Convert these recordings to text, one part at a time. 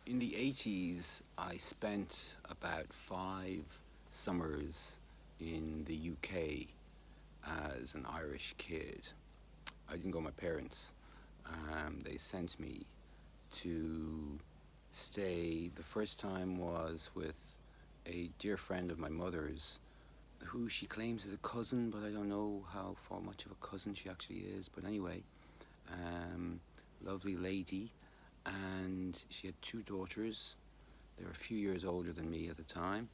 In the 80s, I spent about 5 summers in the UK as an Irish kid. I didn't go with my parents. They sent me to stay. The first time was with a dear friend of my mother's who she claims is a cousin, but I don't know how far much of a cousin she actually is. But anyway, lovely lady, and she had 2 daughters. They were a few years older than me at the time,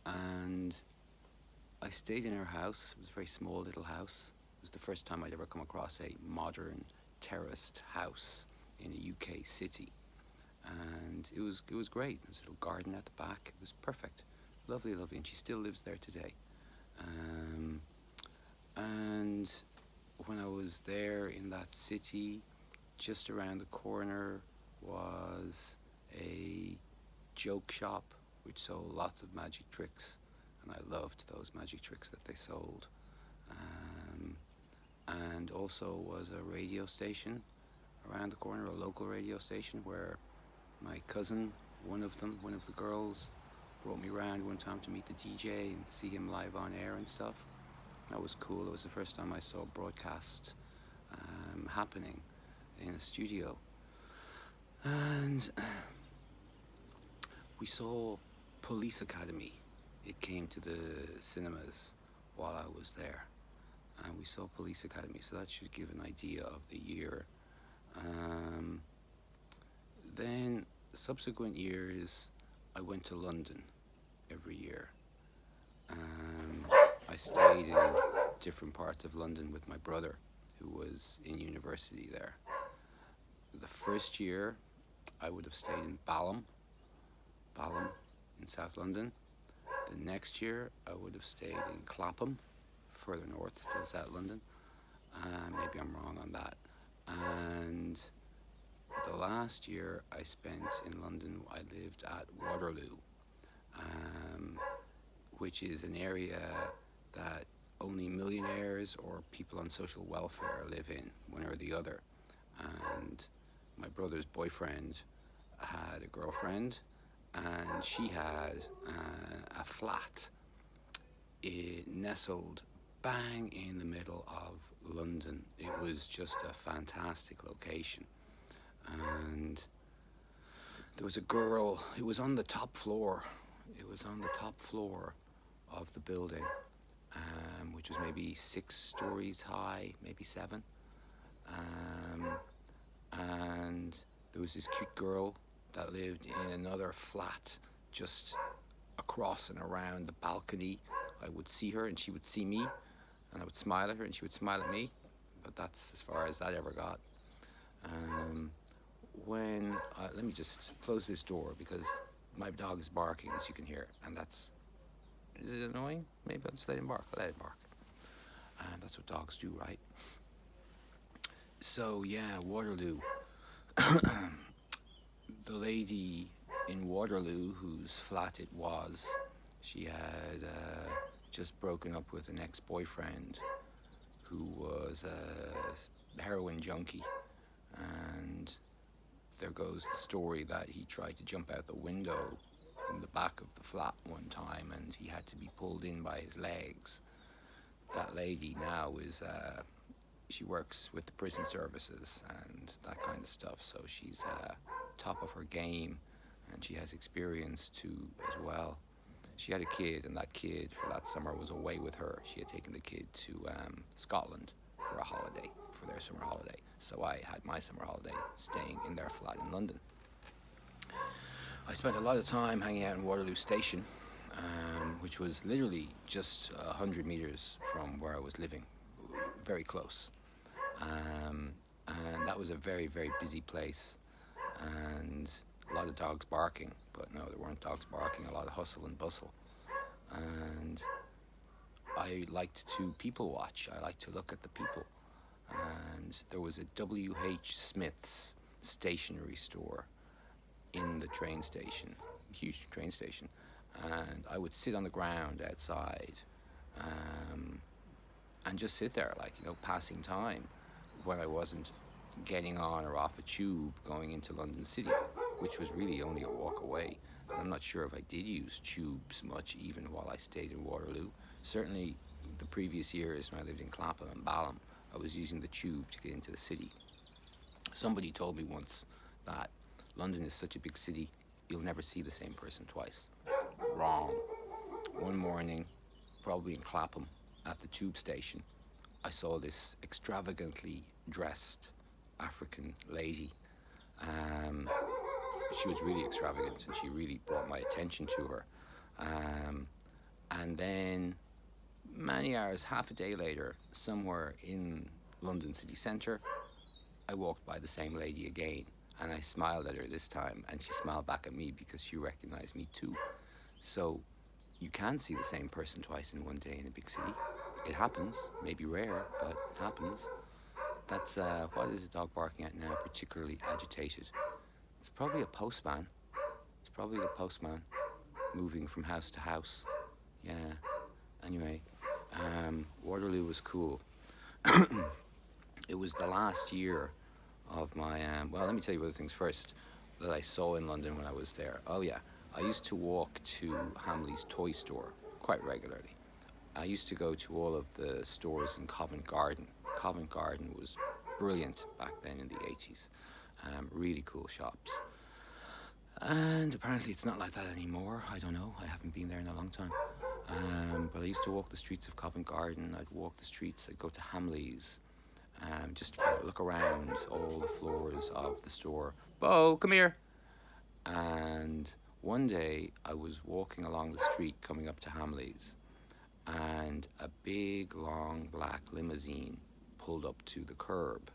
and I stayed in her house. It was a very small little house. It was the first time I'd ever come across a modern terraced house in a UK city, and it was great. There was a little garden at the back. It was perfect, lovely, lovely, and she still lives there today. And when I was there in that city, just around the corner was a joke shop which sold lots of magic tricks, and I loved those magic tricks that they sold. And also was a radio station around the corner, a local radio station where my cousin, one of the girls, brought me around one time to meet the DJ and see him live on air and stuff. That was cool. It was the first time I saw a broadcast happening in a studio. And we saw Police Academy. It came to the cinemas while I was there. And we saw Police Academy, so that should give an idea of the year. Then, subsequent years, I went to London every year. I stayed in different parts of London with my brother, who was in university there. The first year, I would have stayed in Balham in South London. The next year, I would have stayed in Clapham, further north, still South London. Maybe I'm wrong on that. And the last year I spent in London, I lived at Waterloo, which is an area that only millionaires or people on social welfare live in, one or the other. And my brother's boyfriend had a girlfriend, and she had a flat. It nestled bang in the middle of London. It was just a fantastic location. And there was a girl, it was on the top floor of the building, which was maybe 6 stories high, maybe 7. And there was this cute girl that lived in another flat just across and around the balcony. I would see her and she would see me, and I would smile at her and she would smile at me, but that's as far as that ever got. Let me just close this door because my dog is barking, as you can hear, and is it annoying? Maybe I'll just let him bark. I'll let him bark. That's what dogs do, right? So yeah, Waterloo. The lady in Waterloo, whose flat it was, she had just broken up with an ex-boyfriend who was a heroin junkie, and there goes the story that he tried to jump out the window in the back of the flat one time and he had to be pulled in by his legs. That lady now she works with the prison services and that kind of stuff, so she's top of her game, and she has experience too as well. She had a kid, and that kid for that summer was away with her. She had taken the kid to Scotland for a holiday, for their summer holiday. So I had my summer holiday staying in their flat in London. I spent a lot of time hanging out in Waterloo Station, which was literally just 100 meters from where I was living, very close. And that was a very, very busy place, and a lot of dogs barking, but no, there weren't dogs barking, a lot of hustle and bustle. And I liked to people watch. I liked to look at the people. And there was a W.H. Smith's stationery store in the train station, huge train station. And I would sit on the ground outside and just sit there, passing time when I wasn't getting on or off a tube going into London City. which was really only a walk away. And I'm not sure if I did use tubes much even while I stayed in Waterloo. Certainly, the previous years when I lived in Clapham and Balham, I was using the tube to get into the city. Somebody told me once that London is such a big city, you'll never see the same person twice. Wrong. One morning, probably in Clapham, at the tube station, I saw this extravagantly dressed African lady. She was really extravagant and she really brought my attention to her. And then, many hours, half a day later, somewhere in London city centre, I walked by the same lady again and I smiled at her this time and she smiled back at me because she recognized me too. So you can see the same person twice in one day in a big city. It happens, maybe rare, but it happens. That's, what is the dog barking at now, particularly agitated? It's probably a postman. It's probably the postman moving from house to house. Yeah. Anyway, Waterloo was cool. It was the last year of my, well, let me tell you other things first that I saw in London when I was there. Oh yeah, I used to walk to Hamley's toy store quite regularly. I used to go to all of the stores in Covent Garden. Covent Garden was brilliant back then in the 80s. Really cool shops. And apparently it's not like that anymore. I don't know. I haven't been there in a long time. But I used to walk the streets of Covent Garden. I'd walk the streets. I'd go to Hamley's. Just to look around all the floors of the store. Bo, come here. And one day I was walking along the street coming up to Hamley's, and a big, long, black limousine pulled up to the curb.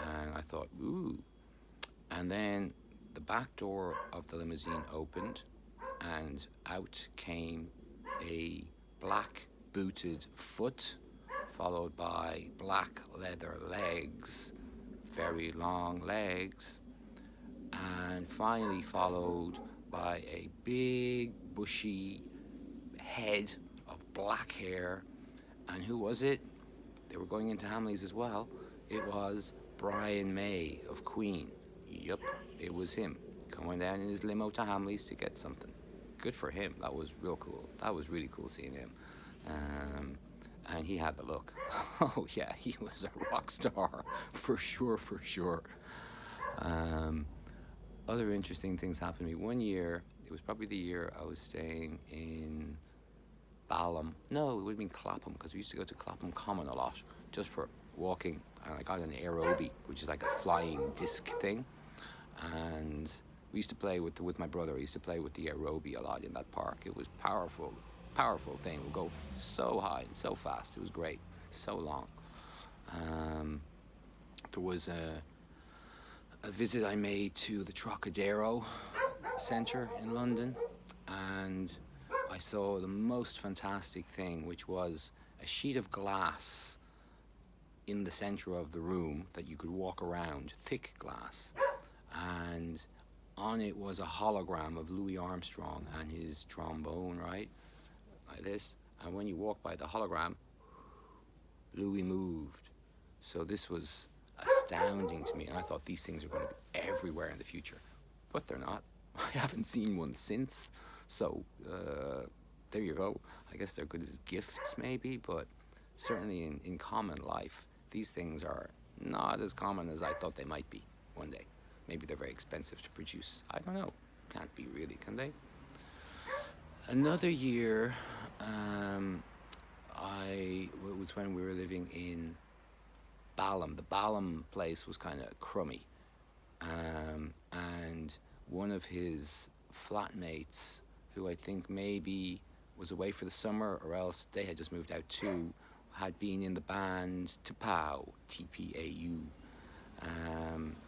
And I thought, ooh. And then the back door of the limousine opened, and out came a black booted foot, followed by black leather legs, very long legs, and finally followed by a big, bushy head of black hair. And who was it? They were going into Hamley's as well. It was Brian May of Queen. Yup, it was him, coming down in his limo to Hamley's to get something. Good for him. That was real cool. That was really cool seeing him. And he had the look. Oh yeah, he was a rock star, for sure, for sure. Other interesting things happened to me. One year, it was probably the year I was staying in Balham. No, it would have been Clapham, because we used to go to Clapham Common a lot, just for walking. And I got an aerobie, which is like a flying disc thing. And we used to play with my brother. I used to play with the aerobie a lot in that park. It was powerful thing. It would go so high and so fast. It was great. So long. There was a visit I made to the Trocadero Centre in London, and I saw the most fantastic thing, which was a sheet of glass in the centre of the room that you could walk around, thick glass, and on it was a hologram of Louis Armstrong and his trombone, right? Like this. And when you walk by the hologram, Louis moved. So this was astounding to me, and I thought these things are going to be everywhere in the future, but they're not. I haven't seen one since, so there you go. I guess they're good as gifts maybe, but certainly in common life, these things are not as common as I thought they might be one day. Maybe they're very expensive to produce. I don't know. Can't be really, can they? Another year, it was when we were living in Balham. The Balham place was kind of crummy. And one of his flatmates, who I think maybe was away for the summer or else they had just moved out too, had been in the band Tapau, T-P-A-U.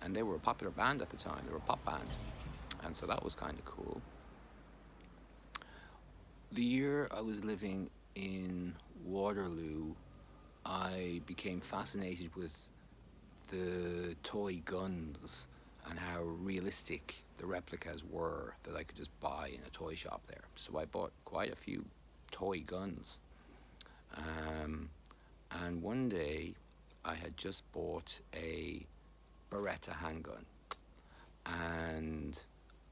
And they were a popular band at the time. They were a pop band. And so that was kind of cool. The year I was living in Waterloo, I became fascinated with the toy guns and how realistic the replicas were that I could just buy in a toy shop there. So I bought quite a few toy guns. And one day I had just bought a Beretta handgun, and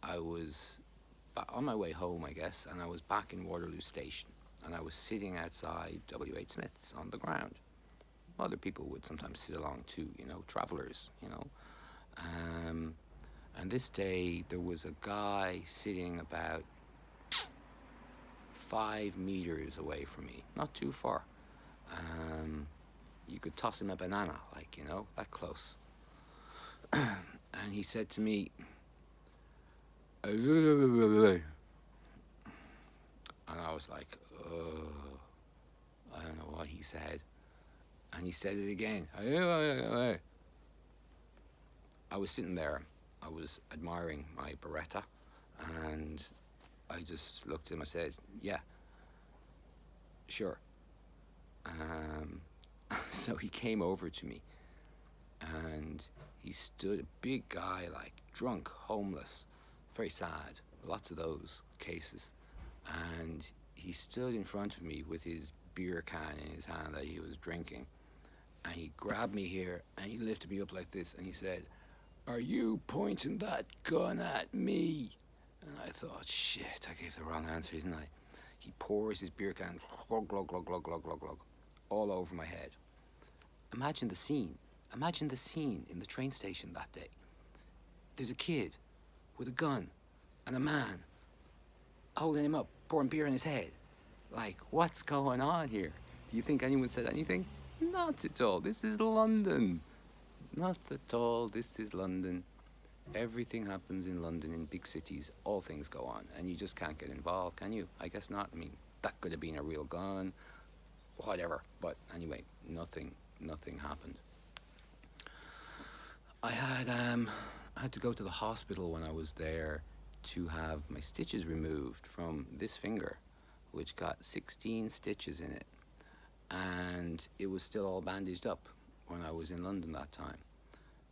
I was on my way home, I guess, and I was back in Waterloo Station, and I was sitting outside W.H. Smith's on the ground. Other people would sometimes sit along too, travellers, Um, and this day there was a guy sitting about 5 meters away from me, not too far. Um, you could toss him a banana, that close. And he said to me, and I was like, I don't know what he said. And he said it again. I was sitting there, I was admiring my Beretta, and I just looked at him, I said, yeah, sure. So he came over to me, and he stood, a big guy, like drunk, homeless, very sad, lots of those cases. And he stood in front of me with his beer can in his hand that he was drinking. And he grabbed me here and he lifted me up like this and he said, "Are you pointing that gun at me?" And I thought, shit, I gave the wrong answer, didn't I? He pours his beer can, glug, glug, glug, glug, glug, glug, glug, all over my head. Imagine the scene. Imagine the scene in the train station that day. There's a kid with a gun and a man holding him up, pouring beer in his head. Like, what's going on here? Do you think anyone said anything? Not at all. This is London. Not at all. This is London. Everything happens in London, in big cities. All things go on, and you just can't get involved, can you? I guess not. I mean, that could have been a real gun, whatever. But anyway, nothing happened. I had to go to the hospital when I was there to have my stitches removed from this finger, which got 16 stitches in it, and it was still all bandaged up when I was in London that time.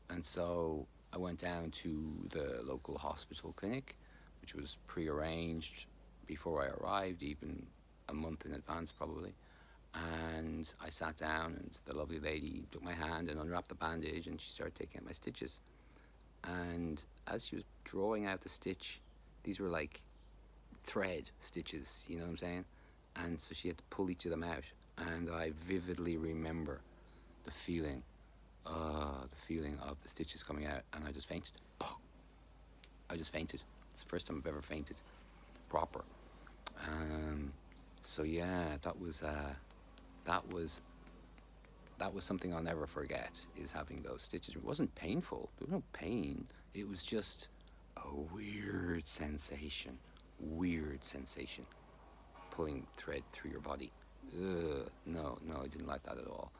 And so I went down to the local hospital clinic, which was pre-arranged before I arrived, even a month in advance probably. And I sat down and the lovely lady took my hand and unwrapped the bandage and she started taking out my stitches. And as she was drawing out the stitch, these were like thread stitches, you know what I'm saying? And so she had to pull each of them out. And I vividly remember the feeling of the stitches coming out, and I just fainted. I just fainted. It's the first time I've ever fainted, proper. So yeah, that was something I'll never forget, is having those stitches. It wasn't painful. There was no pain. It was just a weird sensation. Pulling thread through your body. No, I didn't like that at all.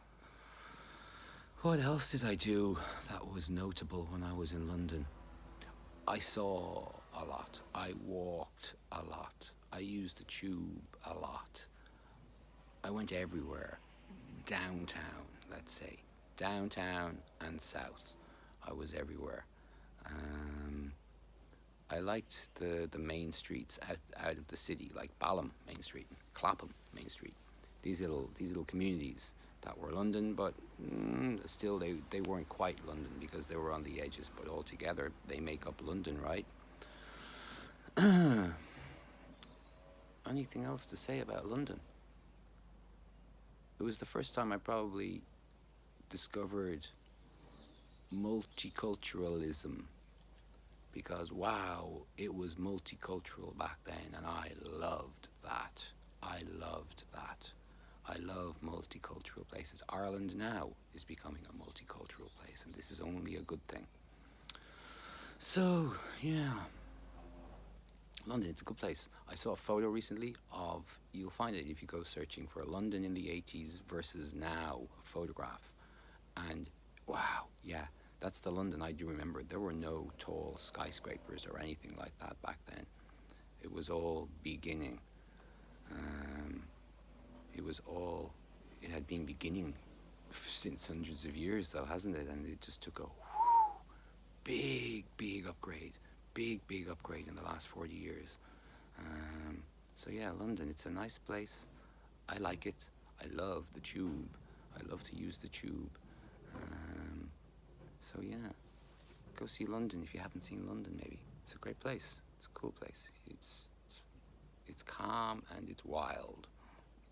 What else did I do that was notable when I was in London? I saw a lot. I walked a lot. I used the tube a lot. I went everywhere. Downtown, let's say. Downtown and south. I was everywhere. I liked the main streets out of the city, like Balham Main Street, Clapham Main Street. These little communities that were London, but still they weren't quite London because they were on the edges, but altogether they make up London, right? Anything else to say about London? It was the first time I probably discovered multiculturalism, because wow, it was multicultural back then, and I loved that. I love multicultural places. Ireland now is becoming a multicultural place, and this is only a good thing. So, yeah. London, it's a good place. I saw a photo recently of, you'll find it if you go searching for London in the 80s versus now photograph. And wow, yeah, that's the London I do remember. There were no tall skyscrapers or anything like that back then. It was all beginning. It had been beginning since hundreds of years though, hasn't it? And it just took a big upgrade. Big upgrade in the last 40 years. So yeah, London, it's a nice place. I like it. I love the tube. I love to use the tube. So yeah, go see London if you haven't seen London maybe. It's a great place. It's a cool place. It's calm and it's wild.